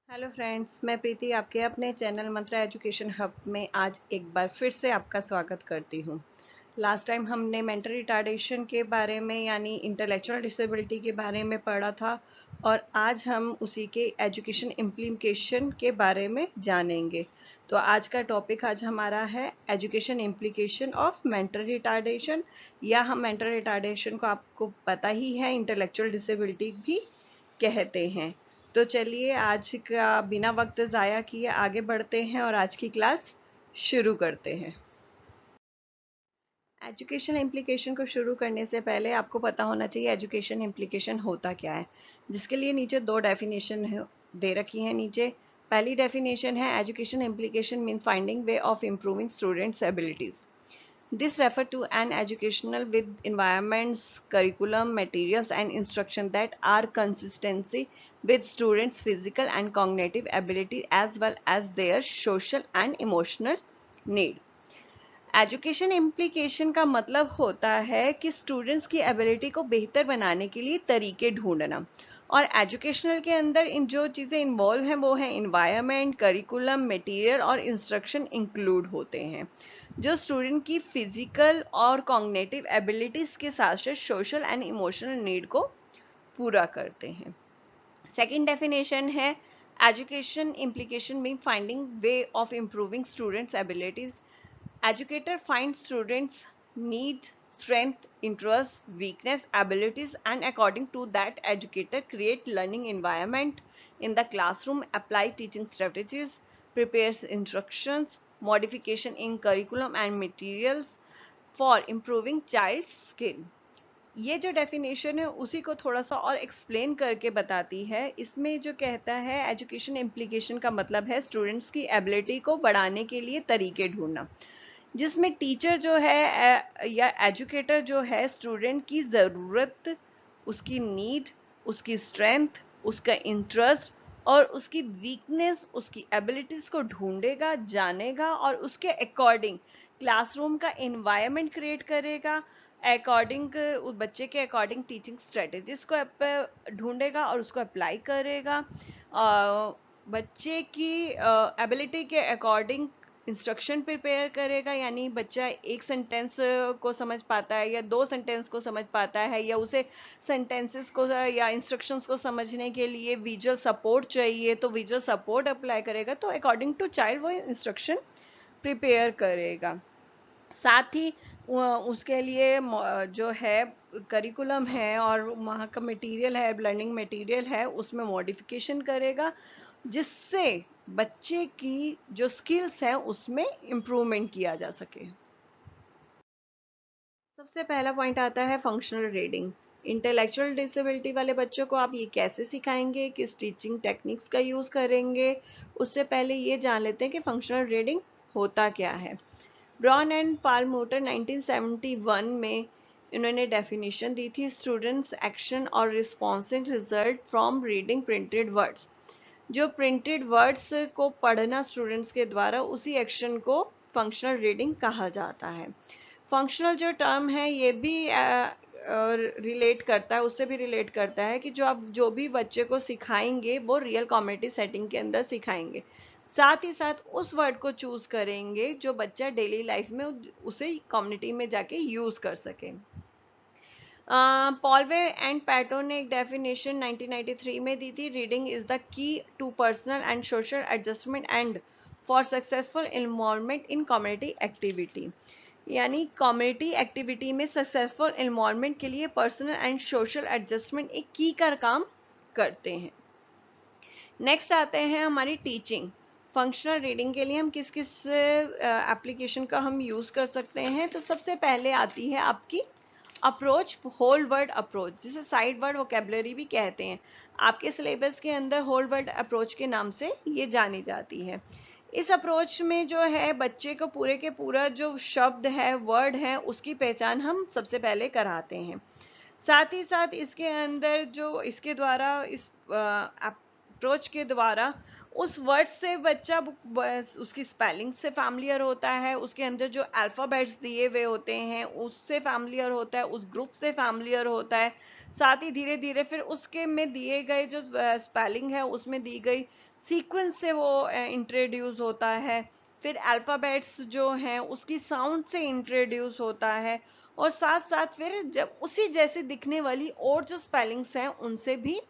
Hello friends, मैं प्रीति आपके अपने चैनल मंत्रा एजुकेशन हब में आज एक बार फिर से आपका स्वागत करती हूँ। लास्ट टाइम हमने मेंटल रिटार्डेशन के बारे में यानी इंटेलेक्चुअल डिसेबिलिटी के बारे में पढ़ा था और आज हम उसी के एजुकेशन इम्प्लीकेशन के बारे में जानेंगे। तो आज का टॉपिक आज हमारा है education implication of mental retardation, या हम मेंटल रिटार्डेशन को आपको पता ही है इंटेलेक्चुअल डिसेबिलिटी भी कहते हैं। तो चलिए आज का बिना वक्त ज़ाया किए आगे बढ़ते हैं और आज की क्लास शुरू करते हैं। एजुकेशन इम्प्लीकेशन को शुरू करने से पहले आपको पता होना चाहिए एजुकेशन इम्प्लीकेशन होता क्या है, जिसके लिए नीचे दो डेफिनेशन दे रखी हैं। नीचे पहली डेफिनेशन है education implication means finding way of improving students abilities. This refers to an educational with environments, curriculum, materials and instruction that are consistency with students' physical and cognitive ability as well as their social and emotional need. Education implication का मतलब होता है कि students की ability को बेहतर बनाने के लिए तरीके ढूंढना, और एजुकेशनल के अंदर इन जो चीज़ें इन्वॉल्व हैं वो हैं इन्वायरमेंट, करिकुलम, मटेरियल और इंस्ट्रक्शन इंक्लूड होते हैं, जो स्टूडेंट की फिजिकल और कॉग्निटिव एबिलिटीज़ के साथ साथ सोशल एंड इमोशनल नीड को पूरा करते हैं। सेकेंड डेफिनेशन है education implication mean finding way of improving students abilities. Educator finds students' needs, strength, interests, weakness, abilities, and according to that, educator create learning environment in the classroom, apply teaching strategies, prepares instructions, modification in curriculum and materials for improving child's skill. ये जो definition है उसी को थोड़ा सा और explain करके बताती है। इसमें जो कहता है एजुकेशन इम्प्लीकेशन का मतलब है स्टूडेंट्स की एबिलिटी को बढ़ाने के लिए तरीके ढूंढना, जिसमें टीचर जो है या एजुकेटर जो है स्टूडेंट की ज़रूरत, उसकी नीड, उसकी स्ट्रेंथ, उसका इंटरेस्ट और उसकी वीकनेस, उसकी एबिलिटीज़ को ढूंढेगा, जानेगा और उसके अकॉर्डिंग क्लासरूम का इन्वायरमेंट क्रिएट करेगा, अकॉर्डिंग उस बच्चे के अकॉर्डिंग टीचिंग स्ट्रेटजीज को ढूंढेगा और उसको अप्लाई करेगा, बच्चे की एबिलिटी के अकॉर्डिंग इंस्ट्रक्शन प्रिपेयर करेगा, यानी बच्चा एक सेंटेंस को समझ पाता है या दो सेंटेंस को समझ पाता है, या उसे सेंटेंसेस को या इंस्ट्रक्शंस को समझने के लिए विजुअल सपोर्ट चाहिए तो विजुअल सपोर्ट अप्लाई करेगा, तो अकॉर्डिंग टू चाइल्ड वो इंस्ट्रक्शन प्रिपेयर करेगा। साथ ही उसके लिए जो है करिकुलम है और वहाँ का मटेरियल है, लर्निंग मटेरियल है, उसमें मॉडिफिकेशन करेगा जिससे बच्चे की जो स्किल्स हैं उसमें इम्प्रूवमेंट किया जा सके। सबसे पहला पॉइंट आता है फंक्शनल रीडिंग। इंटेलेक्चुअल डिसेबिलिटी वाले बच्चों को आप ये कैसे सिखाएंगे, किस टीचिंग टेक्निक्स का यूज़ करेंगे, उससे पहले ये जान लेते हैं कि फंक्शनल रीडिंग होता क्या है। ब्राउन एंड पालमोटर 1971 में इन्होंने डेफिनेशन दी थी, स्टूडेंट्स एक्शन और responsive result from reading printed words. जो प्रिंटेड वर्ड्स को पढ़ना स्टूडेंट्स के द्वारा, उसी एक्शन को फंक्शनल रीडिंग कहा जाता है। फंक्शनल जो टर्म है ये भी रिलेट करता है, उससे भी रिलेट करता है कि जो आप जो भी बच्चे को सिखाएंगे वो रियल कम्युनिटी सेटिंग के अंदर सिखाएंगे, साथ ही साथ उस वर्ड को चूज करेंगे जो बच्चा डेली लाइफ में उसे कम्युनिटी में जाके यूज कर सके। पॉलवे एंड पैटो ने एक डेफिनेशन 1993 में दी थी, reading is the key to personal and social adjustment and for successful involvement in community activity, यानी कम्युनिटी एक्टिविटी में सक्सेसफुल इन्वॉल्वमेंट के लिए पर्सनल एंड सोशल एडजस्टमेंट एक की का काम करते हैं। नेक्स्ट आते हैं हमारी टीचिंग। फंक्शनल रीडिंग के लिए हम किस किस एप्लीकेशन का हम यूज़ कर सकते हैं, तो सबसे पहले आती है आपकी अप्रोच, होल वर्ड अप्रोच, जिसे साइड वर्ड वोकेबलरी भी कहते हैं। आपके सिलेबस के अंदर होल वर्ड अप्रोच के नाम से ये जानी जाती है। इस अप्रोच में जो है बच्चे को पूरे के पूरा जो शब्द है, वर्ड है, उसकी पहचान हम सबसे पहले कराते हैं। साथ ही साथ इसके अंदर जो इसके द्वारा इस अप्रोच के द्वारा उस वर्ड से बच्चा उसकी स्पेलिंग से फैमिलियर होता है, उसके अंदर जो अल्फ़ाबेट्स दिए हुए होते हैं उससे फैमिलियर होता है, उस ग्रुप से फैमिलियर होता है। साथ ही धीरे धीरे फिर उसके में दिए गए जो स्पेलिंग है उसमें दी गई सीक्वेंस से वो इंट्रोड्यूस होता है। फिर अल्फ़ाबेट्स जो हैं उसकी साउंड से इंट्रोड्यूस होता है, और साथ साथ फिर जब उसी जैसे दिखने वाली और जो स्पेलिंग्स हैं उनसे भी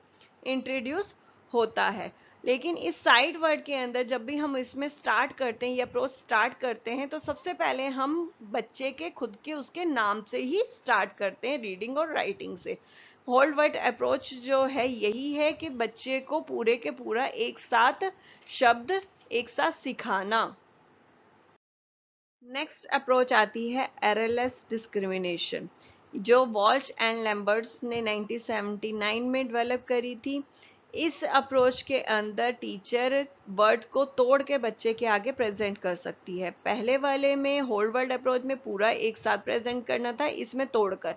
इंट्रोड्यूस होता है। लेकिन इस साइड वर्ड के अंदर जब भी हम इसमें स्टार्ट करते हैं या अप्रोच स्टार्ट करते हैं तो सबसे पहले हम बच्चे के खुद के उसके नाम से ही स्टार्ट करते हैं, रीडिंग और राइटिंग से। होल वर्ड अप्रोच जो है यही है कि बच्चे को पूरे के पूरा एक साथ शब्द एक साथ सिखाना। नेक्स्ट अप्रोच आती है एररलेस डिस्क्रिमिनेशन, जो वॉल्श एंड लैम्बर्ट्स ने 1979 में डेवलप करी थी। इस अप्रोच के अंदर टीचर वर्ड को तोड़ के बच्चे के आगे प्रेजेंट कर सकती है। पहले वाले में होल वर्ड अप्रोच में पूरा एक साथ प्रेजेंट करना था, इसमें तोड़कर।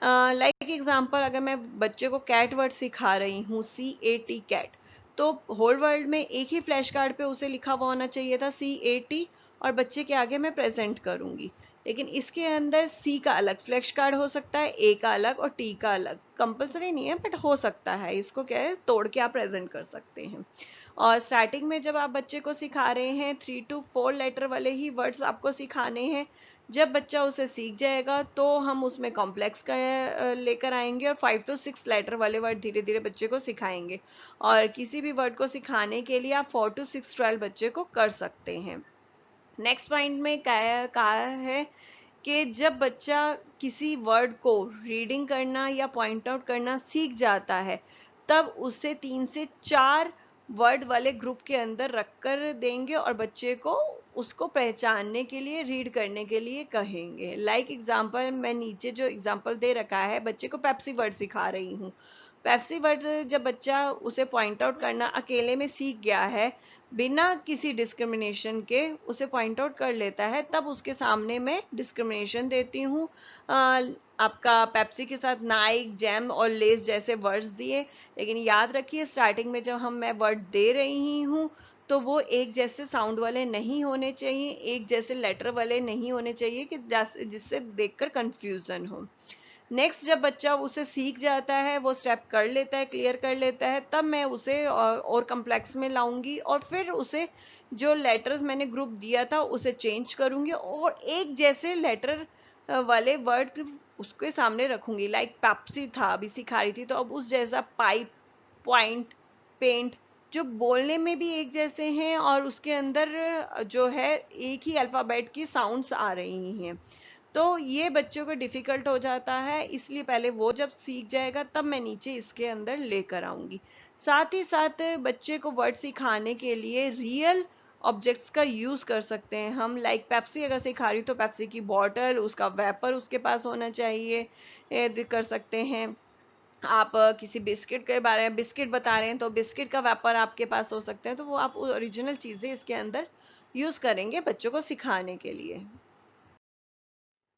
लाइक एग्जांपल, अगर मैं बच्चे को कैट वर्ड सिखा रही हूँ, CAT कैट, तो होल वर्ड में एक ही फ्लैश कार्ड पे उसे लिखा हुआ होना चाहिए था CAT, और बच्चे के आगे मैं प्रेजेंट करूंगी। लेकिन इसके अंदर C का अलग फ्लैश कार्ड हो सकता है, A का अलग और T का अलग। कंपलसरी नहीं है बट हो सकता है, इसको क्या है तोड़ के आप प्रेजेंट कर सकते हैं। और स्टार्टिंग में जब आप बच्चे को सिखा रहे हैं 3 to 4 लेटर वाले ही वर्ड्स आपको सिखाने हैं। जब बच्चा उसे सीख जाएगा तो हम उसमें कॉम्प्लेक्स का लेकर आएंगे और 5 to 6 लेटर वाले वर्ड धीरे धीरे बच्चे को सिखाएंगे। और किसी भी वर्ड को सिखाने के लिए आप 4 to 6 ट्रायल बच्चे को कर सकते हैं। नेक्स्ट पॉइंट में कहा है कि जब बच्चा किसी वर्ड को रीडिंग करना या पॉइंट आउट करना सीख जाता है तब उसे 3 से 4 वर्ड वाले ग्रुप के अंदर रख कर देंगे और बच्चे को उसको पहचानने के लिए, रीड करने के लिए कहेंगे। लाइक एग्जांपल, मैं नीचे जो एग्जांपल दे रखा है, बच्चे को पेप्सी वर्ड सिखा रही हूँ। पेप्सी वर्ड जब बच्चा उसे पॉइंट आउट करना अकेले में सीख गया है, बिना किसी डिस्क्रिमिनेशन के उसे पॉइंट आउट कर लेता है, तब उसके सामने मैं डिस्क्रिमिनेशन देती हूँ। आपका पेप्सी के साथ नाइक, जैम और लेस जैसे वर्ड्स दिए। लेकिन याद रखिए, स्टार्टिंग में जब मैं वर्ड दे रही हूँ तो वो एक जैसे साउंड वाले नहीं होने चाहिए, एक जैसे लेटर वाले नहीं होने चाहिए कि जिससे देखकर कंफ्यूजन हो। नेक्स्ट, जब बच्चा उसे सीख जाता है, वो स्टेप कर लेता है, क्लियर कर लेता है, तब मैं उसे और कम्प्लेक्स में लाऊंगी और फिर उसे जो लेटर्स मैंने ग्रुप दिया था उसे चेंज करूंगी और एक जैसे लेटर वाले वर्ड उसके सामने रखूंगी। लाइक पेप्सी था, अभी सिखा रही थी, तो अब उस जैसा पाइप, पॉइंट, पेंट, जो बोलने में भी एक जैसे हैं और उसके अंदर जो है एक ही अल्फ़ाबेट की साउंड्स आ रही हैं। तो ये बच्चों को डिफ़िकल्ट हो जाता है, इसलिए पहले वो जब सीख जाएगा तब मैं नीचे इसके अंदर लेकर आऊँगी। साथ ही साथ बच्चे को वर्ड सिखाने के लिए रियल ऑब्जेक्ट्स का यूज़ कर सकते हैं हम। लाइक पेप्सी अगर सिखा रही हूँ तो पेप्सी की बॉटल, उसका वैपर उसके पास होना चाहिए, कर सकते हैं। आप किसी बिस्किट के बारे में बिस्किट बता रहे हैं तो बिस्किट का वैपर आपके पास हो सकता है, तो वो आप ओरिजिनल चीज़ें इसके अंदर यूज़ करेंगे बच्चों को सिखाने के लिए।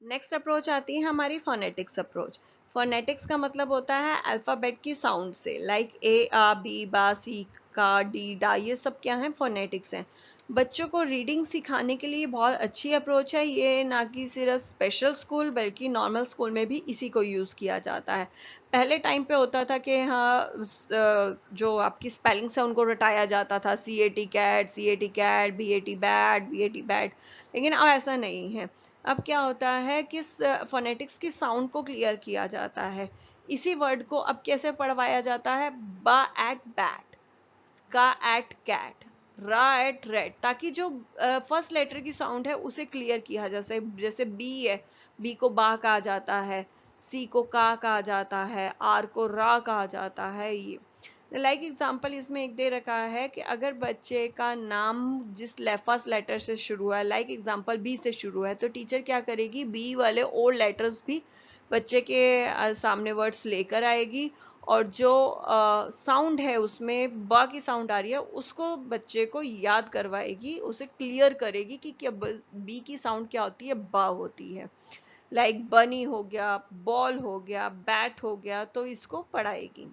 नेक्स्ट अप्रोच आती है हमारी फोनेटिक्स अप्रोच। फोनेटिक्स का मतलब होता है अल्फ़ाबेट की साउंड से। लाइक ए, आ, बी, बा, सी, का, डी, डा, ये सब क्या है, फोनेटिक्स हैं। बच्चों को रीडिंग सिखाने के लिए बहुत अच्छी अप्रोच है ये, ना कि सिर्फ स्पेशल स्कूल बल्कि नॉर्मल स्कूल में भी इसी को यूज़ किया जाता है। पहले टाइम पे होता था कि हाँ, जो आपकी स्पेलिंग्स है उनको रटाया जाता था, CAT cat, CAT cat, BAT bat, BAT bat. लेकिन अब ऐसा नहीं है। अब क्या होता है कि फोनेटिक्स की साउंड को क्लियर किया जाता है। इसी वर्ड को अब कैसे पढ़वाया जाता है, बा एट बैट, का एट कैट, रा एट रेड, ताकि जो फर्स्ट लेटर की साउंड है उसे क्लियर किया, जैसे जैसे बी है, बी को बा कहा जाता है, सी को का कहा जाता है, आर को रा कहा जाता है। ये लाइक एग्जाम्पल इसमें एक दे रखा है कि अगर बच्चे का नाम जिस फर्स्ट लेटर से शुरू है, लाइक एग्जाम्पल बी से शुरू है, तो टीचर क्या करेगी, बी वाले और लेटर्स भी बच्चे के सामने वर्ड्स लेकर आएगी, और जो साउंड है उसमें बा की साउंड आ रही है उसको बच्चे को याद करवाएगी, उसे क्लियर करेगी कि क्या बी की साउंड क्या होती है, बा होती है। लाइक बनी हो गया, बॉल हो गया, बैट हो गया, तो इसको पढ़ाएगी।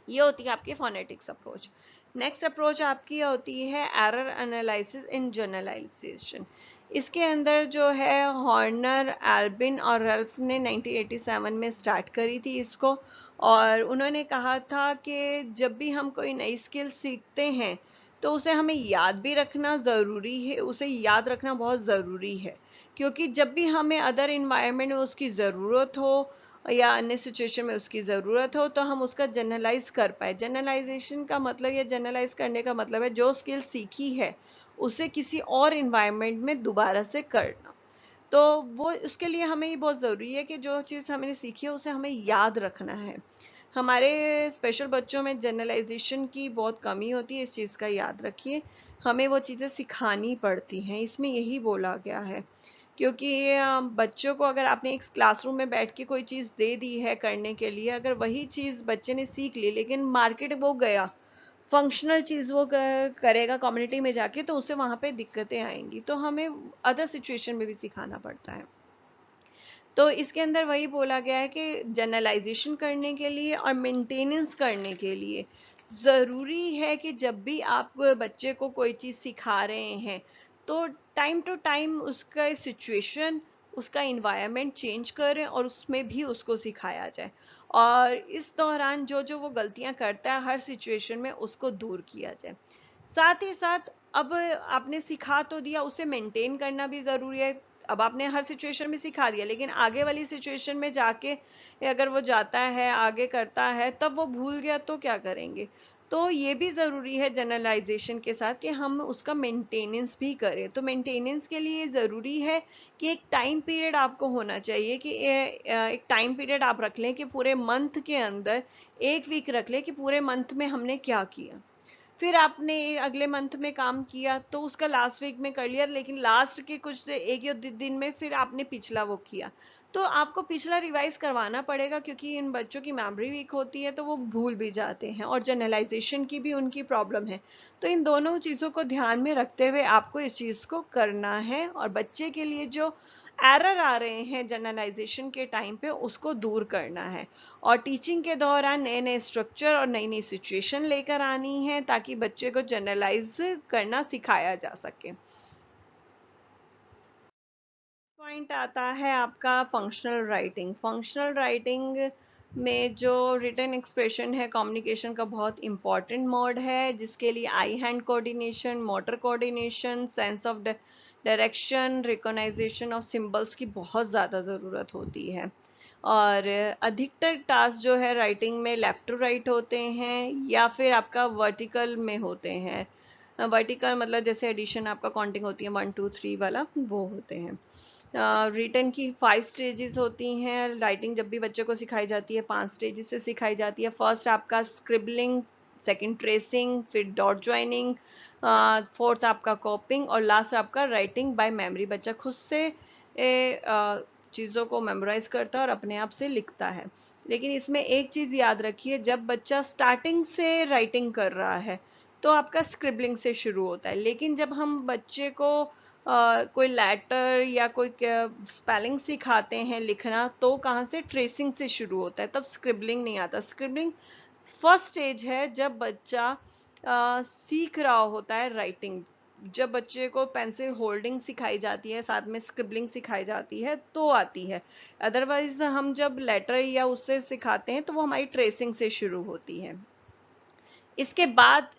ये होती है आपकी फोनेटिक्स अप्रोच। नेक्स्ट अप्रोच आपकी होती है एरर एनालिसिस इन जनरलाइजेशन। इसके अंदर जो है हॉर्नर, एल्बिन और रल्फ ने 1987 में स्टार्ट करी थी इसको, और उन्होंने कहा था कि जब भी हम कोई नई स्किल सीखते हैं तो उसे हमें याद भी रखना ज़रूरी है, उसे याद रखना बहुत ज़रूरी है, क्योंकि जब भी हमें अदर इन्वायरमेंट में उसकी ज़रूरत हो या अन्य सिचुएशन में उसकी ज़रूरत हो तो हम उसका जनरलाइज कर पाए। जनरलाइजेशन का मतलब या जनरलाइज करने का मतलब है जो स्किल सीखी है उसे किसी और इन्वायरमेंट में दोबारा से करना। तो वो उसके लिए हमें ये बहुत ज़रूरी है कि जो चीज़ हमने सीखी है उसे हमें याद रखना है। हमारे स्पेशल बच्चों में जनरलाइजेशन की बहुत कमी होती है, इस चीज़ का याद रखिए। हमें वो चीज़ें सिखानी पड़ती हैं, इसमें यही बोला गया है। क्योंकि बच्चों को अगर आपने एक क्लासरूम में बैठ के कोई चीज़ दे दी है करने के लिए, अगर वही चीज़ बच्चे ने सीख ली लेकिन मार्केट वो गया, फंक्शनल चीज़ वो करेगा कम्युनिटी में जाके, तो उसे वहाँ पे दिक्कतें आएंगी। तो हमें अदर सिचुएशन में भी सिखाना पड़ता है। तो इसके अंदर वही बोला गया है कि जनरलाइजेशन करने के लिए और मेंटेनेंस करने के लिए ज़रूरी है कि जब भी आप बच्चे को कोई चीज़ सिखा रहे हैं तो टाइम टू टाइम उसका सिचुएशन, उसका इन्वायरमेंट चेंज करें और उसमें भी उसको सिखाया जाए, और इस दौरान जो जो वो गलतियां करता है हर सिचुएशन में उसको दूर किया जाए। साथ ही साथ अब आपने सिखा तो दिया, उसे मेंटेन करना भी ज़रूरी है। अब आपने हर सिचुएशन में सिखा दिया लेकिन आगे वाली सिचुएशन में जाके अगर वो जाता है आगे करता है तब वो भूल गया तो क्या करेंगे। तो ये भी ज़रूरी है जनरलाइजेशन के साथ कि हम उसका मेंटेनेंस भी करें। तो मेंटेनेंस के लिए ज़रूरी है कि एक टाइम पीरियड आपको होना चाहिए कि एक टाइम पीरियड आप रख लें कि पूरे मंथ के अंदर एक वीक रख लें कि पूरे मंथ में हमने क्या किया। फिर आपने अगले मंथ में काम किया तो उसका लास्ट वीक में कर लिया, लेकिन लास्ट के कुछ एक या दिन में फिर आपने पिछला वो किया। तो आपको पिछला रिवाइज करवाना पड़ेगा क्योंकि इन बच्चों की मेमोरी वीक होती है तो वो भूल भी जाते हैं और जनरलाइजेशन की भी उनकी प्रॉब्लम है। तो इन दोनों चीज़ों को ध्यान में रखते हुए आपको इस चीज़ को करना है और बच्चे के लिए जो एरर आ रहे हैं जनरलाइजेशन के टाइम पे उसको दूर करना है। और टीचिंग के दौरान नए नए स्ट्रक्चर और नई नई सिचुएशन लेकर आनी है ताकि बच्चे को जनरलाइज करना सिखाया जा सके। पॉइंट आता है आपका फंक्शनल राइटिंग। फंक्शनल राइटिंग में जो रिटन एक्सप्रेशन है कम्युनिकेशन का बहुत इंपॉर्टेंट मोड है, जिसके लिए eye hand coordination, motor coordination, sense of direction, recognisation of symbols की बहुत ज़्यादा ज़रूरत होती है। और अधिकतर टास्क जो है राइटिंग में लेफ्ट टू राइट होते हैं या फिर आपका वर्टिकल में होते हैं। वर्टिकल मतलब जैसे एडिशन आपका काउंटिंग होती है 1 2 3 वाला, वो होते हैं। रिटन की 5 स्टेजेस होती हैं। राइटिंग जब भी बच्चे को सिखाई जाती है 5 स्टेजेस से सिखाई जाती है। फर्स्ट आपका स्क्रिबलिंग, सेकंड ट्रेसिंग, फिर डॉट ज्वाइनिंग, फोर्थ आपका कॉपिंग और लास्ट आपका राइटिंग बाय मेमोरी। बच्चा खुद से चीज़ों को मेमोराइज करता है और अपने आप से लिखता है। लेकिन इसमें एक चीज़ याद रखिए, जब बच्चा स्टार्टिंग से राइटिंग कर रहा है तो आपका स्क्रिबलिंग से शुरू होता है, लेकिन जब हम बच्चे को कोई लेटर या कोई स्पेलिंग सिखाते हैं लिखना तो कहाँ से, ट्रेसिंग से शुरू होता है, तब स्क्रिबलिंग नहीं आता। स्क्रिबलिंग फर्स्ट स्टेज है जब बच्चा सीख रहा होता है राइटिंग। जब बच्चे को पेंसिल होल्डिंग सिखाई जाती है साथ में स्क्रिबलिंग सिखाई जाती है तो आती है। अदरवाइज हम जब लेटर या उससे सिखाते हैं तो वो हमारी ट्रेसिंग से शुरू होती है। इसके बाद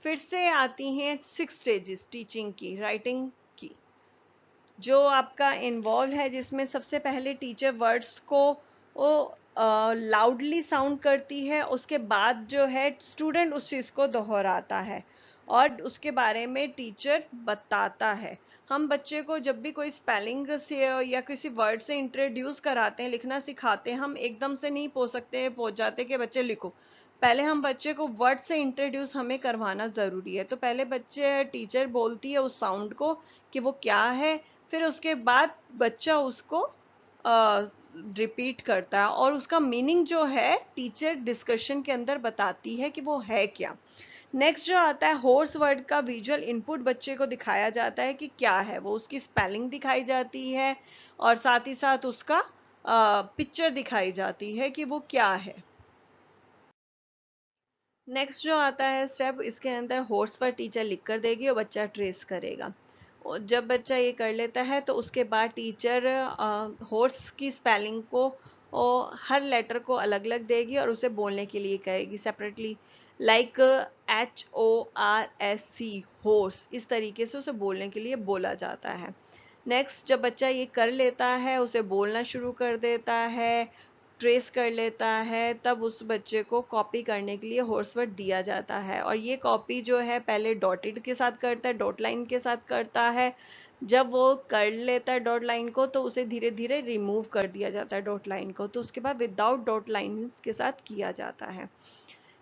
फिर से आती हैं 6 स्टेजेस टीचिंग की, राइटिंग की, जो आपका इन्वॉल्व है, जिसमें सबसे पहले टीचर वर्ड्स को वो लाउडली साउंड करती है। उसके बाद जो है स्टूडेंट उस चीज़ को दोहराता है और उसके बारे में टीचर बताता है। हम बच्चे को जब भी कोई स्पेलिंग से या किसी वर्ड से इंट्रोड्यूस कराते हैं, लिखना सिखाते हैं, हम एकदम से नहीं पहुँच जाते कि बच्चे लिखो। पहले हम बच्चे को वर्ड से इंट्रोड्यूस हमें करवाना ज़रूरी है। तो पहले बच्चे टीचर बोलती है उस साउंड को कि वो क्या है, फिर उसके बाद बच्चा उसको रिपीट करता है और उसका मीनिंग जो है टीचर डिस्कशन के अंदर बताती है कि वो है क्या। नेक्स्ट जो आता है होर्स वर्ड का विजुअल इनपुट बच्चे को दिखाया जाता है कि क्या है वो, उसकी स्पेलिंग दिखाई जाती है और साथ ही साथ उसका पिक्चर दिखाई जाती है कि वो क्या है। नेक्स्ट जो आता है स्टेप, इसके अंदर हॉर्स पर टीचर लिख कर देगी और बच्चा ट्रेस करेगा। और जब बच्चा ये कर लेता है तो उसके बाद टीचर हॉर्स की स्पेलिंग को और हर लेटर को अलग अलग देगी और उसे बोलने के लिए कहेगी सेपरेटली, लाइक HORSC, हॉर्स, इस तरीके से उसे बोलने के लिए बोला जाता है। नेक्स्ट जब बच्चा ये कर लेता है, उसे बोलना शुरू कर देता है, ट्रेस कर लेता है, तब उस बच्चे को कॉपी करने के लिए हॉर्स वर्ड दिया जाता है। और ये कॉपी जो है पहले डॉटेड के साथ करता है, डॉट लाइन के साथ करता है। जब वो कर लेता है डॉट लाइन को तो उसे धीरे धीरे रिमूव कर दिया जाता है डॉट लाइन को, तो उसके बाद विदाउट डॉट लाइन के साथ किया जाता है।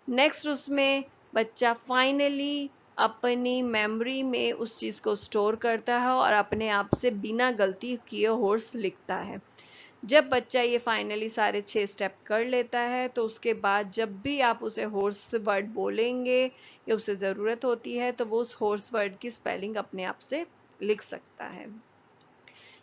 नेक्स्ट उसमें बच्चा फाइनली अपनी मेमोरी में उस चीज़ को स्टोर करता है और अपने आप से बिना गलती किए हॉर्स लिखता है। जब बच्चा ये फाइनली सारे 6 स्टेप कर लेता है तो उसके बाद जब भी आप उसे हॉर्स वर्ड बोलेंगे या उसे ज़रूरत होती है तो वो उस हॉर्स वर्ड की स्पेलिंग अपने आप से लिख सकता है।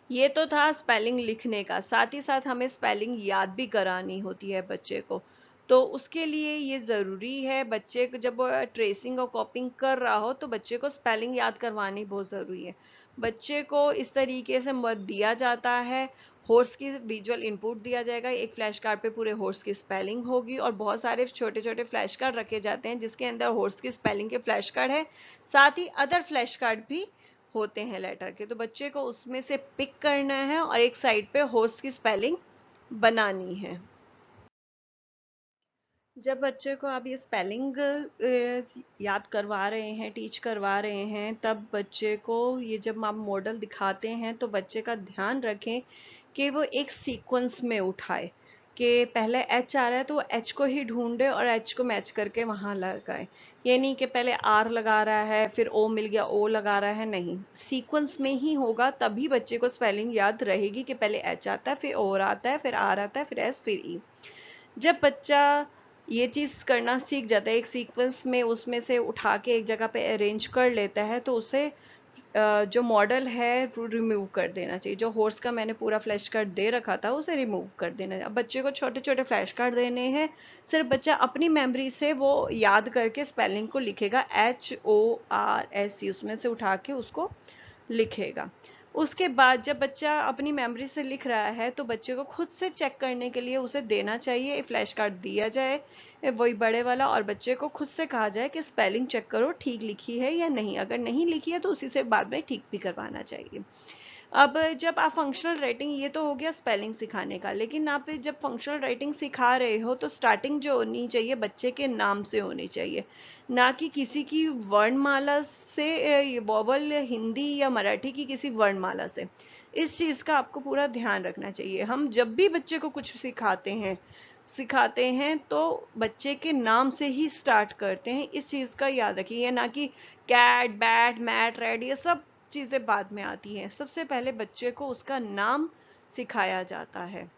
ये तो था स्पेलिंग लिखने का, साथ ही साथ हमें स्पेलिंग याद भी करानी होती है बच्चे को। तो उसके लिए ये ज़रूरी है, बच्चे को जब ट्रेसिंग और कॉपिंग कर रहा हो तो बच्चे को स्पेलिंग याद करवानी बहुत ज़रूरी है। बच्चे को इस तरीके से मत दिया जाता है, हॉर्स की विजुअल इनपुट दिया जाएगा, एक फ्लैश कार्ड पे पूरे हॉर्स की स्पेलिंग होगी और बहुत सारे छोटे छोटे फ्लैश कार्ड रखे जाते हैं जिसके अंदर हॉर्स की स्पेलिंग के फ्लैश कार्ड है, साथ ही अदर फ्लैश कार्ड भी होते हैं लेटर के। तो बच्चे को उसमें से पिक करना है और एक साइड पे हॉर्स की स्पेलिंग बनानी है। जब बच्चे को आप ये स्पेलिंग याद करवा रहे हैं, टीच करवा रहे हैं, तब बच्चे को ये जब आप मॉडल दिखाते हैं तो बच्चे का ध्यान रखें कि वो एक सीक्वेंस में उठाए, कि पहले एच आ रहा है तो वो एच को ही ढूंढे और एच को मैच करके वहाँ लगाए। ये नहीं कि पहले आर लगा रहा है फिर ओ मिल गया ओ लगा रहा है, नहीं, सीक्वेंस में ही होगा तभी बच्चे को स्पेलिंग याद रहेगी कि पहले एच आता है फिर ओ आता है फिर आर आता है फिर एस फिर ई। जब बच्चा ये चीज़ करना सीख जाता है एक सीक्वेंस में, उसमें से उठा के एक जगह पे अरेंज कर लेता है, तो उसे जो मॉडल है वो रिमूव कर देना चाहिए। जो हॉर्स का मैंने पूरा फ्लैश कार्ड दे रखा था उसे रिमूव कर देना चाहिए। अब बच्चे को छोटे छोटे फ्लैश कार्ड देने हैं, सिर्फ बच्चा अपनी मेमोरी से वो याद करके स्पेलिंग को लिखेगा, HORSC उसमें से उठा के उसको लिखेगा। उसके बाद जब बच्चा अपनी मेमोरी से लिख रहा है तो बच्चे को खुद से चेक करने के लिए उसे देना चाहिए, फ्लैश कार्ड दिया जाए वही बड़े वाला, और बच्चे को खुद से कहा जाए कि स्पेलिंग चेक करो ठीक लिखी है या नहीं, अगर नहीं लिखी है तो उसी से बाद में ठीक भी करवाना चाहिए। अब जब आप फंक्शनल राइटिंग, ये तो हो गया स्पेलिंग सिखाने का, लेकिन आप जब फंक्शनल राइटिंग सिखा रहे हो तो स्टार्टिंग जो होनी चाहिए बच्चे के नाम से होनी चाहिए, ना कि किसी की वर्णमाला से, ये वोवल हिंदी या मराठी की किसी वर्णमाला से। इस चीज़ का आपको पूरा ध्यान रखना चाहिए। हम जब भी बच्चे को कुछ सिखाते हैं तो बच्चे के नाम से ही स्टार्ट करते हैं, इस चीज़ का याद रखिए, ना कि कैट बैट मैट रेड ये सब चीज़ें बाद में आती हैं। सबसे पहले बच्चे को उसका नाम सिखाया जाता है।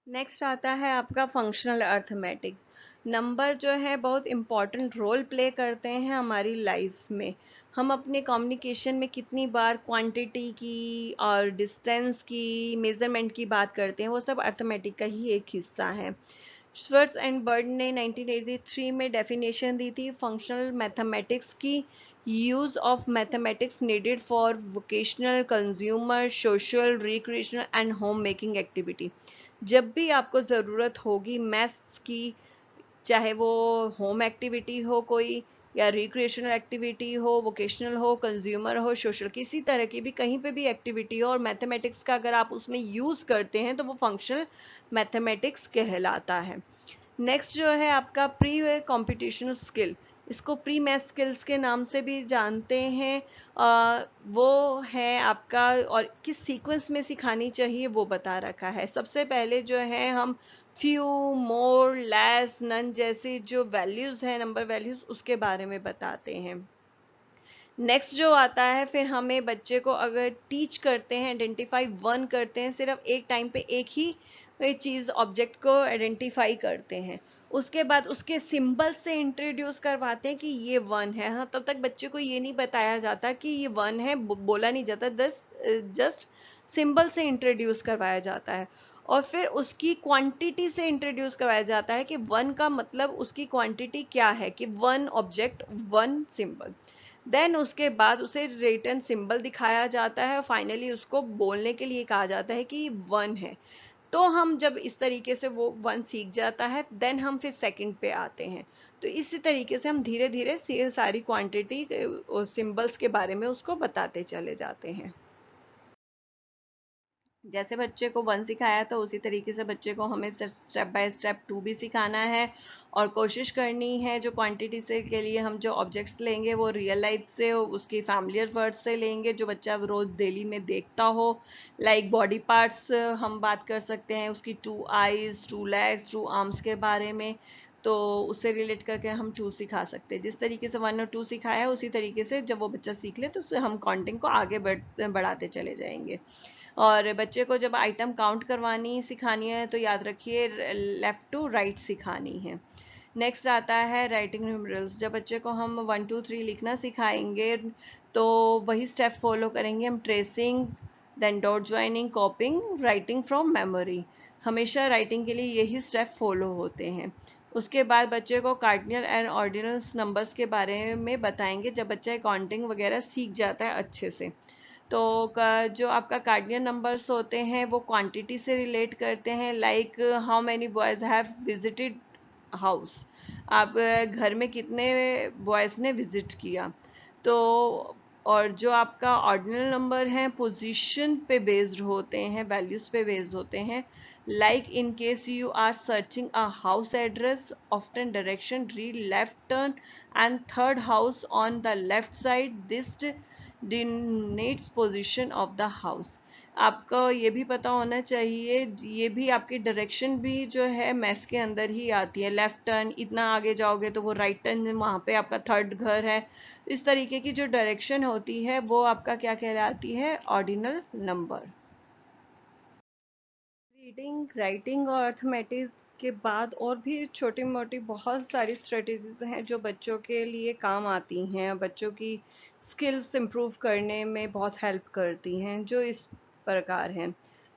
नेक्स्ट आता है आपका फंक्शनल अर्थमेटिक। नंबर जो है बहुत इम्पॉर्टेंट रोल प्ले करते हैं हमारी लाइफ में। हम अपने कम्युनिकेशन में कितनी बार क्वांटिटी की और डिस्टेंस की, मेजरमेंट की बात करते हैं, वो सब अर्थमेटिक का ही एक हिस्सा है। श्वर्ट्ज एंड बर्ड ने 1983 में डेफिनेशन दी थी फंक्शनल मैथमेटिक्स की, use of mathematics needed for vocational, consumer, social, recreational and home making activity. जब भी आपको ज़रूरत होगी मैथ्स की, चाहे वो होम एक्टिविटी हो कोई, या रिक्रिएशनल एक्टिविटी हो, वोकेशनल हो, कंज्यूमर हो, सोशल, किसी तरह की भी कहीं पे भी एक्टिविटी हो और मैथमेटिक्स का अगर आप उसमें यूज़ करते हैं तो वो फंक्शनल मैथमेटिक्स कहलाता है। नेक्स्ट जो है आपका प्री कॉम्पिटिशनल स्किल, इसको प्री मैथ स्किल्स के नाम से भी जानते हैं। वो है आपका, और किस सीक्वेंस में सिखानी चाहिए वो बता रखा है। सबसे पहले जो है हम फ्यू, मोर, लेस, नन जैसे जो वैल्यूज़ हैं, नंबर वैल्यूज़, उसके बारे में बताते हैं। नेक्स्ट जो आता है, फिर हमें बच्चे को अगर टीच करते हैं, आइडेंटिफाई वन करते हैं, सिर्फ एक टाइम पे एक ही चीज़ ऑब्जेक्ट को आइडेंटिफाई करते हैं, उसके बाद उसके सिंबल से इंट्रोड्यूस करवाते हैं कि ये वन है। हाँ, तब तक बच्चे को ये नहीं बताया जाता कि ये वन है, बोला नहीं जाता, जस्ट सिंबल से इंट्रोड्यूस करवाया जाता है। और फिर उसकी क्वांटिटी से इंट्रोड्यूस करवाया जाता है कि वन का मतलब उसकी क्वांटिटी क्या है, कि one object one symbol. Then उसके बाद उसे रिटन सिंबल दिखाया जाता है, फाइनली उसको बोलने के लिए कहा जाता है कि वन है। तो हम जब इस तरीके से वो वन सीख जाता है, देन हम फिर सेकंड पे आते हैं। तो इसी तरीके से हम धीरे धीरे सारी क्वांटिटी सिंबल्स के बारे में उसको बताते चले जाते हैं। जैसे बच्चे को वन सिखाया तो उसी तरीके से बच्चे को हमें स्टेप बाय स्टेप टू भी सिखाना है, और कोशिश करनी है जो क्वांटिटी से के लिए हम जो ऑब्जेक्ट्स लेंगे वो रियल लाइफ से, उसकी फैमिलियर वर्ड्स से लेंगे जो बच्चा रोज डेली में देखता हो। लाइक बॉडी पार्ट्स हम बात कर सकते हैं, उसकी 2 आईज, 2 लेग्स, 2 आर्म्स के बारे में। तो उससे रिलेट करके हम टू सिखा सकते हैं। जिस तरीके से वन और टू सिखाया उसी तरीके से जब वो बच्चा सीख ले तो उससे हम काउंटिंग को आगे बढ़ाते चले जाएंगे। और बच्चे को जब आइटम काउंट करवानी सिखानी है तो याद रखिए लेफ्ट टू राइट सिखानी है। नेक्स्ट आता है राइटिंग न्यूमरल्स। जब बच्चे को हम 1 2 3 लिखना सिखाएंगे तो वही स्टेप फॉलो करेंगे हम, tracing, then dot joining, copying, writing from memory. हमेशा राइटिंग के लिए यही स्टेप फॉलो होते हैं। उसके बाद बच्चे को कार्डिनल एंड ऑर्डिनल्स नंबर्स के बारे में बताएंगे जब बच्चा काउंटिंग वगैरह सीख जाता है अच्छे से। तो जो आपका कार्डिनल नंबर्स होते हैं वो क्वांटिटी से रिलेट करते हैं, like how many boys have visited house. आप घर में कितने बॉयज़ ने विजिट किया। तो और जो आपका ऑर्डिनल नंबर है पोजीशन पे बेस्ड होते हैं, वैल्यूज पे बेस्ड होते हैं। Like in case you are searching a house address, often direction read left turn and third house on the left side, this denotes position of the house. आपको ये भी पता होना चाहिए, ये भी आपकी डायरेक्शन भी जो है मैथ्स के अंदर ही आती है। लेफ्ट टर्न, इतना आगे जाओगे तो वो राइट टर्न, वहाँ पे आपका थर्ड घर है। इस तरीके की जो डायरेक्शन होती है वो आपका क्या कहलाती है, ऑर्डिनल नंबर। रीडिंग, राइटिंग और अर्थमेटिक के बाद और भी छोटी मोटी बहुत सारी स्ट्रेटजीज हैं जो बच्चों के लिए काम आती हैं, बच्चों की स्किल्स इम्प्रूव करने में बहुत हेल्प करती हैं, जो इस प्रकार हैं।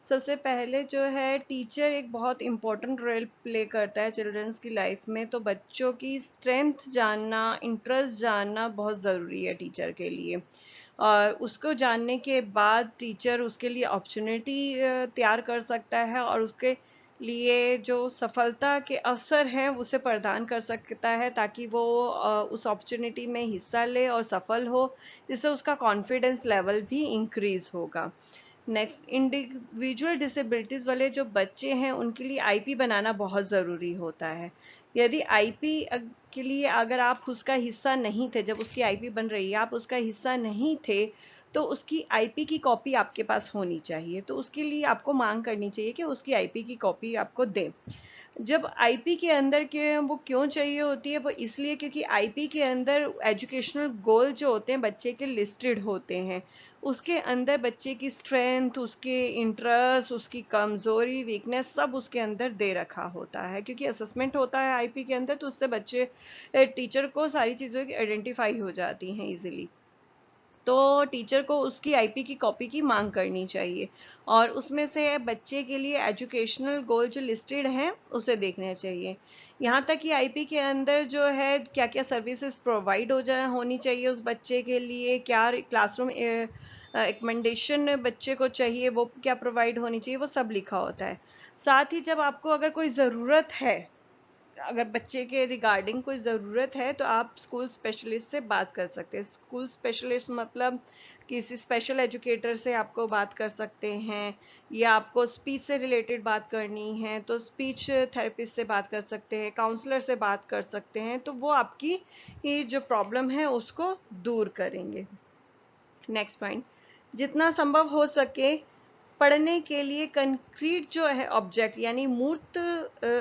सबसे पहले जो है टीचर एक बहुत इम्पोर्टेंट रोल प्ले करता है चिल्ड्रंस की लाइफ में। तो बच्चों की स्ट्रेंथ जानना, इंटरेस्ट जानना बहुत ज़रूरी है टीचर के लिए। और उसको जानने के बाद टीचर उसके लिए अपॉर्चुनिटी तैयार कर सकता है और उसके लिए जो सफलता के अवसर हैं उसे प्रदान कर सकता है, ताकि वो उस अपॉर्चुनिटी में हिस्सा ले और सफल हो, जिससे उसका कॉन्फिडेंस लेवल भी इंक्रीज होगा। नेक्स्ट, इंडिविजुअल डिसेबिलिटीज़ वाले जो बच्चे हैं उनके लिए आईपी बनाना बहुत ज़रूरी होता है। यदि आईपी के लिए अगर आप उसका हिस्सा नहीं थे, जब उसकी आईपी बन रही है आप उसका हिस्सा नहीं थे, तो उसकी आईपी की कॉपी आपके पास होनी चाहिए। तो उसके लिए आपको मांग करनी चाहिए कि उसकी आईपी की कॉपी आपको दें। जब आईपी के अंदर के वो क्यों चाहिए होती है, वो इसलिए क्योंकि आईपी के अंदर एजुकेशनल गोल जो होते हैं बच्चे के लिस्टेड होते हैं। उसके अंदर बच्चे की स्ट्रेंथ, उसके इंटरेस्ट, उसकी कमज़ोरी, वीकनेस सब उसके अंदर दे रखा होता है। क्योंकि असेसमेंट होता है आईपी के अंदर, तो उससे बच्चे टीचर को सारी चीज़ों की आइडेंटिफाई हो जाती हैं इजीली। तो टीचर को उसकी आईपी की कॉपी की मांग करनी चाहिए, और उसमें से बच्चे के लिए एजुकेशनल गोल जो लिस्टेड हैं उसे देखना चाहिए। यहाँ तक कि आईपी के अंदर जो है क्या क्या सर्विसेज प्रोवाइड होनी चाहिए उस बच्चे के लिए, क्या क्लासरूम एकमेंडेशन बच्चे को चाहिए, वो क्या प्रोवाइड होनी चाहिए, वो सब लिखा होता है। साथ ही जब आपको अगर कोई ज़रूरत है, अगर बच्चे के रिगार्डिंग कोई ज़रूरत है, तो आप स्कूल स्पेशलिस्ट से बात कर सकते हैं। स्कूल स्पेशलिस्ट मतलब किसी स्पेशल एजुकेटर से आपको बात कर सकते हैं, या आपको स्पीच से रिलेटेड बात करनी है तो स्पीच थेरेपिस्ट से बात कर सकते हैं, काउंसलर से बात कर सकते हैं। तो वो आपकी ये जो प्रॉब्लम है उसको दूर करेंगे। नेक्स्ट पॉइंट, जितना संभव हो सके पढ़ने के लिए कंक्रीट जो है ऑब्जेक्ट यानी मूर्त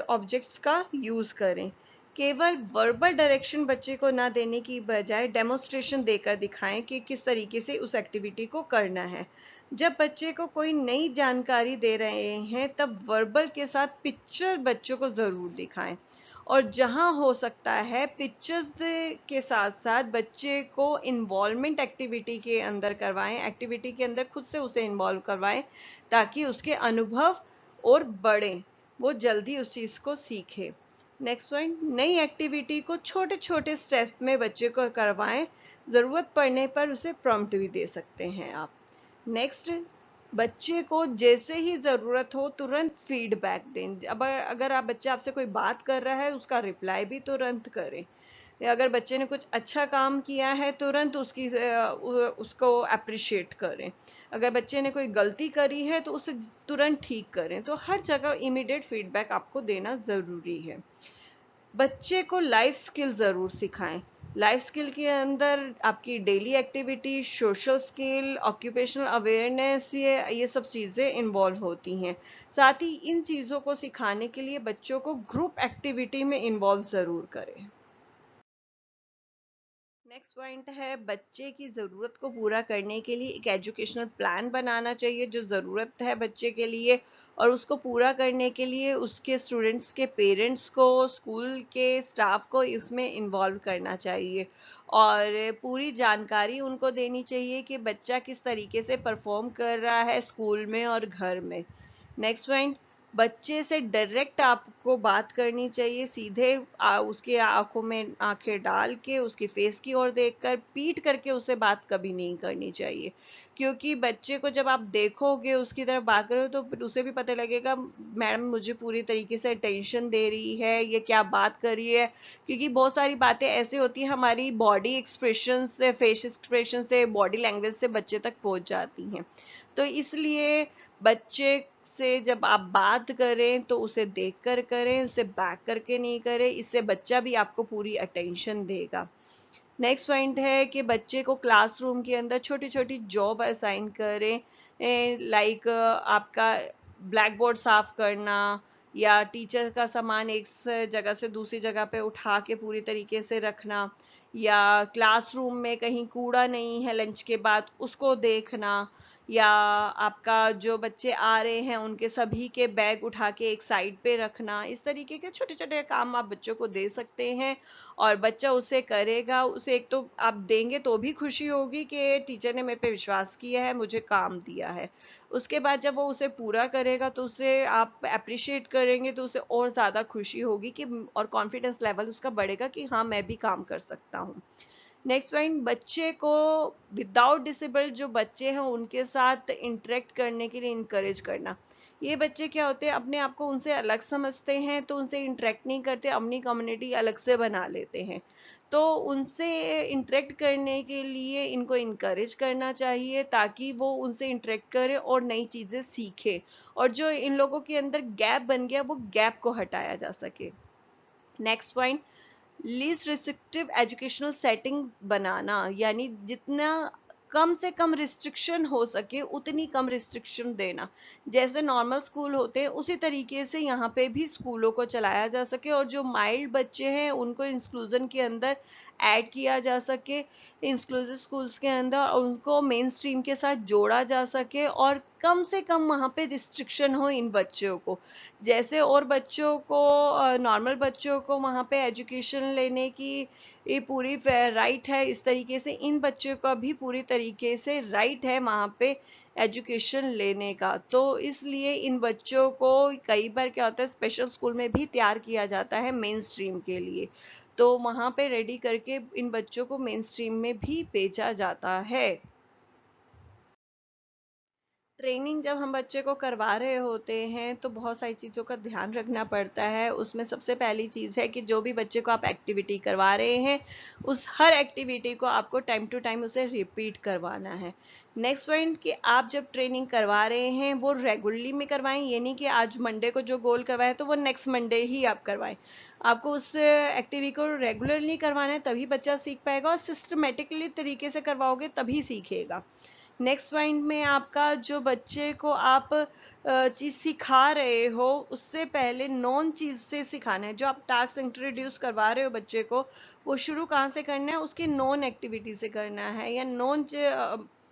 ऑब्जेक्ट्स का यूज़ करें। केवल वर्बल डायरेक्शन बच्चे को ना देने की बजाय डेमोन्स्ट्रेशन देकर दिखाएं कि किस तरीके से उस एक्टिविटी को करना है। जब बच्चे को कोई नई जानकारी दे रहे हैं तब वर्बल के साथ पिक्चर बच्चों को ज़रूर दिखाएं, और जहाँ हो सकता है पिक्चर्स के साथ साथ बच्चे को इन्वॉल्वमेंट एक्टिविटी के अंदर करवाएं, एक्टिविटी के अंदर खुद से उसे इन्वॉल्व करवाएं, ताकि उसके अनुभव और बढ़ें, वो जल्दी उस चीज़ को सीखें। नेक्स्ट पॉइंट, नई एक्टिविटी को छोटे छोटे स्टेप में बच्चे को करवाएं, ज़रूरत पड़ने पर उसे प्रॉम्प्ट भी दे सकते हैं आप। नेक्स्ट, बच्चे को जैसे ही ज़रूरत हो तुरंत फीडबैक दें। अब अगर आप बच्चा आपसे कोई बात कर रहा है, उसका रिप्लाई भी तुरंत करें। या अगर बच्चे ने कुछ अच्छा काम किया है, तुरंत उसको अप्रिशिएट करें। अगर बच्चे ने कोई गलती करी है तो उसे तुरंत ठीक करें। तो हर जगह इमीडिएट फीडबैक आपको देना ज़रूरी है। बच्चे को लाइफ स्किल ज़रूर सिखाएं। लाइफ स्किल के अंदर आपकी daily activity, social skill, occupational awareness, ये सब चीज़ें इन्वॉल्व होती हैं। साथ ही इन चीज़ों को सिखाने के लिए बच्चों को ग्रुप एक्टिविटी में इन्वॉल्व ज़रूर करें। नेक्स्ट पॉइंट है, बच्चे की ज़रूरत को पूरा करने के लिए एक एजुकेशनल प्लान बनाना चाहिए जो ज़रूरत है बच्चे के लिए, और उसको पूरा करने के लिए उसके स्टूडेंट्स के पेरेंट्स को, स्कूल के स्टाफ को इसमें इन्वॉल्व करना चाहिए और पूरी जानकारी उनको देनी चाहिए कि बच्चा किस तरीके से परफॉर्म कर रहा है स्कूल में और घर में। नेक्स्ट पॉइंट, बच्चे से डायरेक्ट आपको बात करनी चाहिए, सीधे उसके आंखों में आंखें डाल के उसकी फेस की ओर देखकर, पीट करके उससे बात कभी नहीं करनी चाहिए। क्योंकि बच्चे को जब आप देखोगे उसकी तरफ बात करोगे तो फिर उसे भी पता लगेगा मैडम मुझे पूरी तरीके से अटेंशन दे रही है, ये क्या बात कर रही है। क्योंकि बहुत सारी बातें ऐसी होती हैं हमारी बॉडी एक्सप्रेशन से, फेस एक्सप्रेशन से, बॉडी लैंग्वेज से बच्चे तक पहुंच जाती हैं। तो इसलिए बच्चे से जब आप बात करें तो उसे देख कर करें, उसे बैक करके नहीं करें, इससे बच्चा भी आपको पूरी अटेंशन देगा। नेक्स्ट पॉइंट है कि बच्चे को क्लासरूम के अंदर छोटी छोटी जॉब असाइन करें, लाइक आपका ब्लैक बोर्ड साफ करना, या टीचर का सामान एक जगह से दूसरी जगह पे उठा के पूरी तरीके से रखना, या क्लासरूम में कहीं कूड़ा नहीं है लंच के बाद उसको देखना, या आपका जो बच्चे आ रहे हैं उनके सभी के बैग उठा के एक साइड पे रखना। इस तरीके के छोटे छोटे काम आप बच्चों को दे सकते हैं और बच्चा उसे करेगा। उसे एक तो आप देंगे तो भी खुशी होगी कि टीचर ने मेरे पे विश्वास किया है, मुझे काम दिया है। उसके बाद जब वो उसे पूरा करेगा तो उसे आप अप्रिशिएट करेंगे तो उसे और ज़्यादा खुशी होगी कि, और कॉन्फिडेंस लेवल उसका बढ़ेगा कि हाँ मैं भी काम कर सकता हूँ। नेक्स्ट पॉइंट, बच्चे को विदाउट डिसेबल्ड जो बच्चे हैं उनके साथ इंटरेक्ट करने के लिए इंकरेज करना। ये बच्चे क्या होते हैं, अपने आप को उनसे अलग समझते हैं तो उनसे इंटरेक्ट नहीं करते, अपनी कम्युनिटी अलग से बना लेते हैं। तो उनसे इंटरेक्ट करने के लिए इनको इंकरेज करना चाहिए ताकि वो उनसे इंटरेक्ट करे और नई चीज़ें सीखे, और जो इन लोगों के अंदर गैप बन गया वो गैप को हटाया जा सके। Next point, least restrictive educational setting बनाना, यानी जितना कम से कम रिस्ट्रिक्शन हो सके उतनी कम रिस्ट्रिक्शन देना। जैसे नॉर्मल स्कूल होते हैं उसी तरीके से यहाँ पे भी स्कूलों को चलाया जा सके, और जो माइल्ड बच्चे हैं उनको इंक्लूजन के अंदर ऐड किया जा सके, इंक्लूसिव स्कूल्स के अंदर उनको मेन स्ट्रीम के साथ जोड़ा जा सके, और कम से कम वहाँ पे रिस्ट्रिक्शन हो इन बच्चों को। जैसे और बच्चों को, नॉर्मल बच्चों को वहाँ पे एजुकेशन लेने की ये पूरी राइट है, इस तरीके से इन बच्चों का भी पूरी तरीके से राइट है वहाँ पे एजुकेशन लेने का। तो इसलिए इन बच्चों को कई बार क्या होता है स्पेशल स्कूल में भी तैयार किया जाता है मेन स्ट्रीम के लिए, तो वहाँ पे रेडी करके इन बच्चों को मेन स्ट्रीम में भी भेजा जाता है। ट्रेनिंग जब हम बच्चे को करवा रहे होते हैं तो बहुत सारी चीज़ों का ध्यान रखना पड़ता है। उसमें सबसे पहली चीज़ है कि जो भी बच्चे को आप एक्टिविटी करवा रहे हैं उस हर एक्टिविटी को आपको टाइम टू टाइम उसे रिपीट करवाना है। नेक्स्ट पॉइंट, कि आप जब ट्रेनिंग करवा रहे हैं वो रेगुलरली में करवाएं, ये नहीं कि आज मंडे को जो गोल करवाया तो वो नेक्स्ट मंडे ही आप करवाएं। आपको उस एक्टिविटी को रेगुलरली करवाना है, तभी बच्चा सीख पाएगा, और सिस्टमेटिकली तरीके से करवाओगे तभी सीखेगा। नेक्स्ट पॉइंट में आपका जो बच्चे को आप चीज़ सिखा रहे हो उससे पहले नॉन चीज़ से सिखाना है। जो आप टास्क इंट्रोड्यूस करवा रहे हो बच्चे को, वो शुरू कहाँ से करना है, उसकी नॉन एक्टिविटी से करना है या नॉन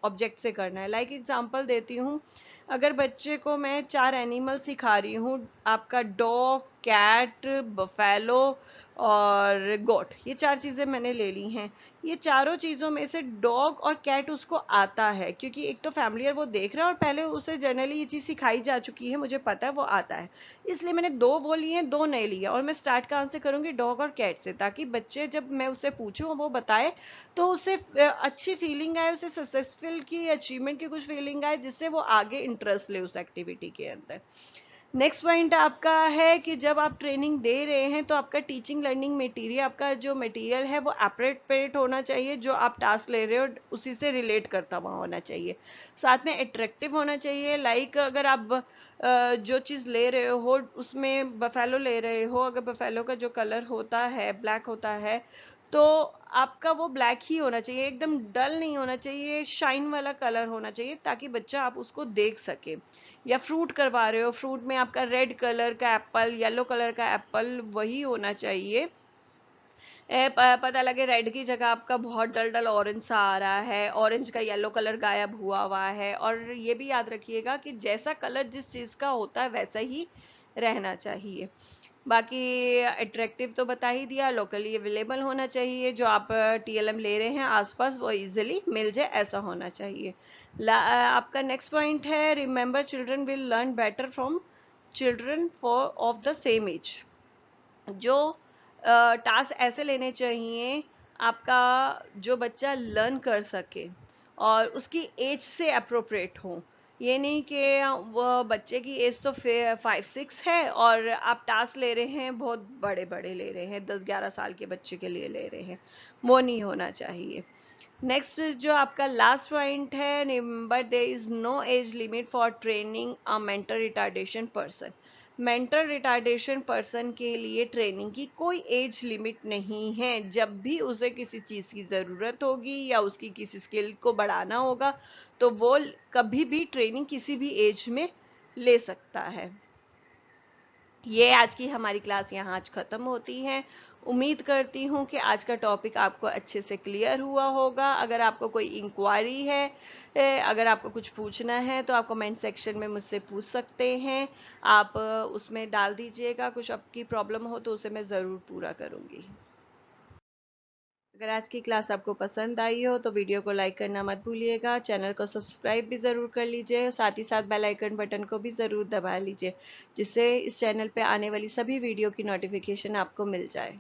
ऑब्जेक्ट से करना है। लाइक एग्जांपल देती हूँ, अगर बच्चे को मैं 4 एनिमल सिखा रही हूँ, आपका डॉग, कैट, बफेलो और गोट, ये 4 चीज़ें मैंने ले ली हैं। ये चारों चीज़ों में से डॉग और कैट उसको आता है, क्योंकि एक तो फैमिलियर वो देख रहा है और पहले उसे जनरली ये चीज़ सिखाई जा चुकी है, मुझे पता है वो आता है। इसलिए मैंने 2 वो लिए हैं, 2 नहीं लिए, और मैं स्टार्ट कहाँ से करूँगी, डॉग और कैट से, ताकि बच्चे जब मैं उससे पूछूँ वो बताए तो उसे अच्छी फीलिंग आए, उसे सक्सेसफुल की, अचीवमेंट की कुछ फीलिंग आए, जिससे वो आगे इंटरेस्ट ले उस एक्टिविटी के अंदर। नेक्स्ट पॉइंट आपका है कि जब आप ट्रेनिंग दे रहे हैं तो आपका टीचिंग लर्निंग मटेरियल, आपका जो मटेरियल है वो अप्रोप्रिएट होना चाहिए, जो आप टास्क ले रहे हो उसी से रिलेट करता हुआ होना चाहिए। साथ में अट्रैक्टिव होना चाहिए, लाइक अगर आप जो चीज़ ले रहे हो उसमें बफेलो ले रहे हो, अगर बफेलो का जो कलर होता है ब्लैक होता है, तो आपका वो ब्लैक ही होना चाहिए, एकदम डल नहीं होना चाहिए, शाइन वाला कलर होना चाहिए, ताकि बच्चा आप उसको देख सके। या फ्रूट करवा रहे हो, फ्रूट में आपका रेड कलर का एप्पल, येलो कलर का एप्पल वही होना चाहिए। पता लगे रेड की जगह आपका बहुत डल डल ऑरेंज सा आ रहा है, ऑरेंज का येलो कलर गायब हुआ है। और ये भी याद रखिएगा कि जैसा कलर जिस चीज़ का होता है वैसा ही रहना चाहिए। बाकी अट्रैक्टिव तो बता ही दिया, लोकली अवेलेबल होना चाहिए, जो आप टीएलएम ले रहे हैं आसपास वो इजीली मिल जाए, ऐसा होना चाहिए। आपका नेक्स्ट पॉइंट है, remember children will learn better from children for of the same age. जो टास्क ऐसे लेने चाहिए आपका जो बच्चा लर्न कर सके और उसकी एज से अप्रोप्रिएट हो। ये नहीं कि वो बच्चे की एज तो 5-6 है और आप टास्क ले रहे हैं बहुत बड़े बड़े ले रहे हैं, 10-11 साल के बच्चे के लिए ले रहे हैं, वो नहीं होना चाहिए। नेक्स्ट जो आपका लास्ट पॉइंट है, remember there is no age limit for training a mental retardation person. Mental retardation person के लिए ट्रेनिंग की कोई एज लिमिट नहीं है। जब भी उसे किसी चीज़ की ज़रूरत होगी या उसकी किसी स्किल को बढ़ाना होगा तो वो कभी भी ट्रेनिंग किसी भी एज में ले सकता है। ये आज की हमारी क्लास यहाँ आज ख़त्म होती है। उम्मीद करती हूँ कि आज का टॉपिक आपको अच्छे से क्लियर हुआ होगा। अगर आपको कोई इंक्वायरी है, अगर आपको कुछ पूछना है तो आप कमेंट सेक्शन में मुझसे पूछ सकते हैं। आप उसमें डाल दीजिएगा, कुछ आपकी प्रॉब्लम हो तो उसे मैं ज़रूर पूरा करूँगी। अगर आज की क्लास आपको पसंद आई हो तो वीडियो को लाइक करना मत भूलिएगा, चैनल को सब्सक्राइब भी ज़रूर कर लीजिए, साथ ही साथ बेल आइकन बटन को भी ज़रूर दबा लीजिए, जिससे इस चैनल पे आने वाली सभी वीडियो की नोटिफिकेशन आपको मिल जाए।